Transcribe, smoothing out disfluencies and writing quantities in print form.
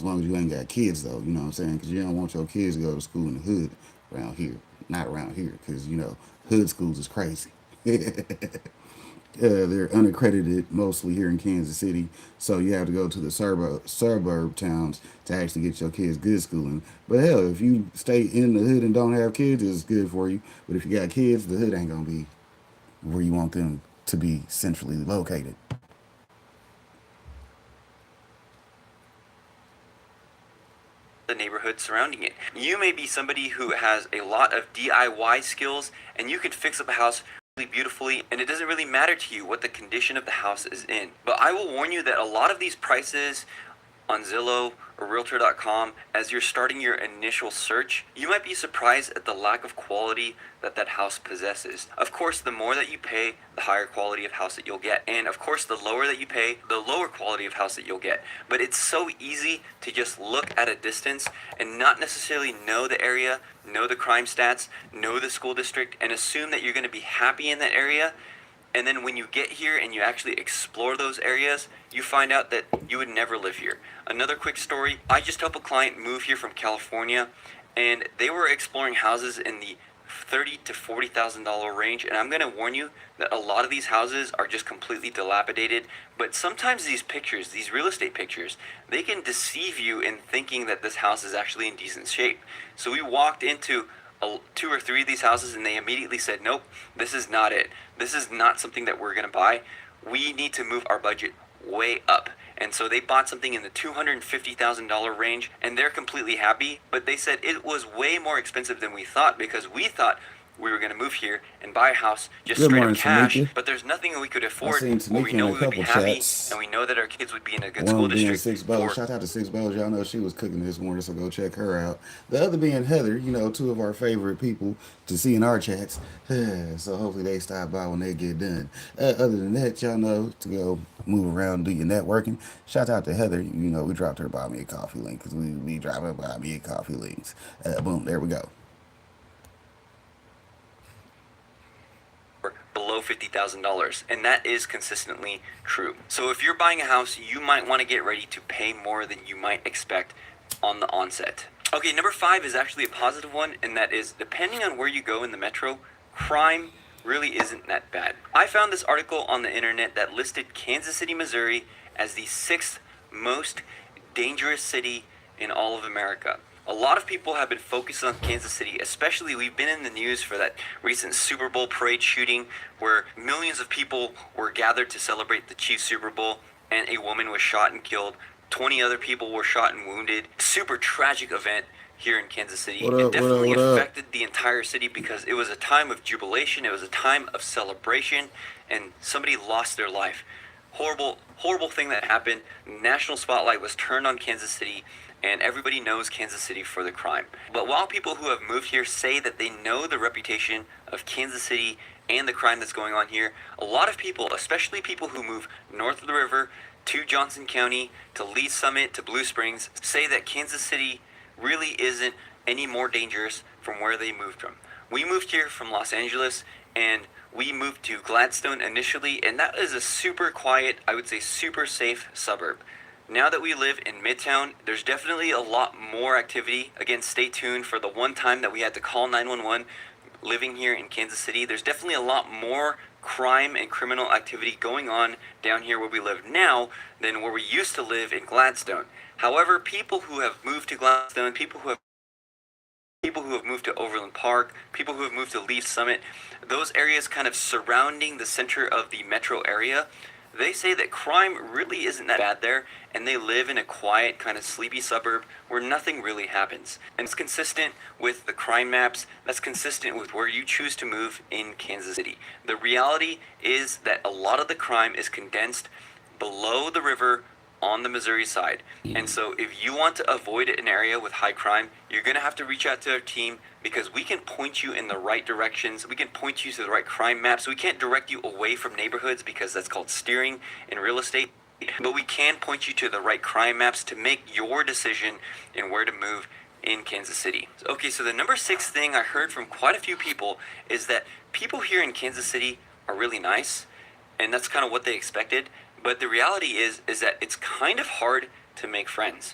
long as you ain't got kids, though, you know what I'm saying? Because you don't want your kids to go to school in the hood around here. Not around here, because, hood schools is crazy. They're unaccredited mostly here in Kansas City, so you have to go to the suburb towns to actually get your kids good schooling. But hell, if you stay in the hood and don't have kids, it's good for you. But if you got kids, the hood ain't gonna be where you want them to be centrally located. The neighborhood surrounding it. You may be somebody who has a lot of DIY skills and you can fix up a house really beautifully, and it doesn't really matter to you what the condition of the house is in. But I will warn you that a lot of these prices on Zillow or Realtor.com, as you're starting your initial search, you might be surprised at the lack of quality that that house possesses. Of course, the more that you pay, the higher quality of house that you'll get. And of course, the lower that you pay, the lower quality of house that you'll get. But it's so easy to just look at a distance and not necessarily know the area, know the crime stats, know the school district, and assume that you're going to be happy in that area. And then when you get here and you actually explore those areas, you find out that you would never live here. Another quick story, I just helped a client move here from California, and they were exploring houses in the $30,000 to $40,000 range, and I'm going to warn you that a lot of these houses are just completely dilapidated. But sometimes these pictures, these real estate pictures, they can deceive you in thinking that this house is actually in decent shape. So we walked into 2 or 3 of these houses and they immediately said, nope, this is not it. This is not something that we're going to buy. We need to move our budget way up. And so they bought something in the $250,000 range, and they're completely happy. But they said it was way more expensive than we thought, because we thought we were going to move here and buy a house just Good straight up morning, cash. Tamika. But there's nothing that we could I afford seen where we Tamika know in a we would be couple happy chats. and we know that our kids would be in a good school One being district. Six Bow. Shout out to Six Bows. Y'all know she was cooking this morning, so go check her out. The other being Heather, two of our favorite people to see in our chats. So hopefully they stop by when they get done. Other than that, y'all know to go move around, do your networking. Shout out to Heather. We dropped her Buy Me a Coffee link, because we be dropping Buy Me a Coffee links. Boom, there we go. Below $50,000, and that is consistently true. So if you're buying a house, you might want to get ready to pay more than you might expect on the onset. Okay, number 5 is actually a positive one, and that is, depending on where you go in the metro, crime really isn't that bad. I found this article on the internet that listed Kansas City, Missouri as the 6th most dangerous city in all of America. A lot of people have been focused on Kansas City, especially we've been in the news for that recent Super Bowl parade shooting where millions of people were gathered to celebrate the Chiefs Super Bowl, and a woman was shot and killed. 20 other people were shot and wounded. Super tragic event here in Kansas City. What up, It definitely what up, what up? affected the entire city because it was a time of jubilation, it was a time of celebration, and somebody lost their life. Horrible thing that happened. National spotlight was turned on Kansas City, and everybody knows Kansas City for the crime. But while people who have moved here say that they know the reputation of Kansas City and the crime that's going on here, a lot of people, especially people who move north of the river to Johnson County, to Lee Summit, to Blue Springs, say that Kansas City really isn't any more dangerous from where they moved from. We moved here from Los Angeles, and we moved to Gladstone initially, and that is a super quiet, I would say super safe suburb. Now that we live in Midtown, there's definitely a lot more activity. Again, stay tuned for the one time that we had to call 911 living here in Kansas City. There's definitely a lot more crime and criminal activity going on down here where we live now than where we used to live in Gladstone. However, people who have moved to Gladstone, people who have moved to Overland Park, people who have moved to Lee Summit, those areas kind of surrounding the center of the metro area, they say that crime really isn't that bad there, and they live in a quiet, kind of sleepy suburb where nothing really happens. And it's consistent with the crime maps, that's consistent with where you choose to move in Kansas City. The reality is that a lot of the crime is condensed below the river on the Missouri side. And so if you want to avoid an area with high crime, you're going to have to reach out to our team, because we can point you in the right directions. We can point you to the right crime maps. We can't direct you away from neighborhoods because that's called steering in real estate. But we can point you to the right crime maps to make your decision in where to move in Kansas City. Okay, so the number 6 thing I heard from quite a few people is that people here in Kansas City are really nice, and that's kind of what they expected. But the reality is that it's kind of hard to make friends.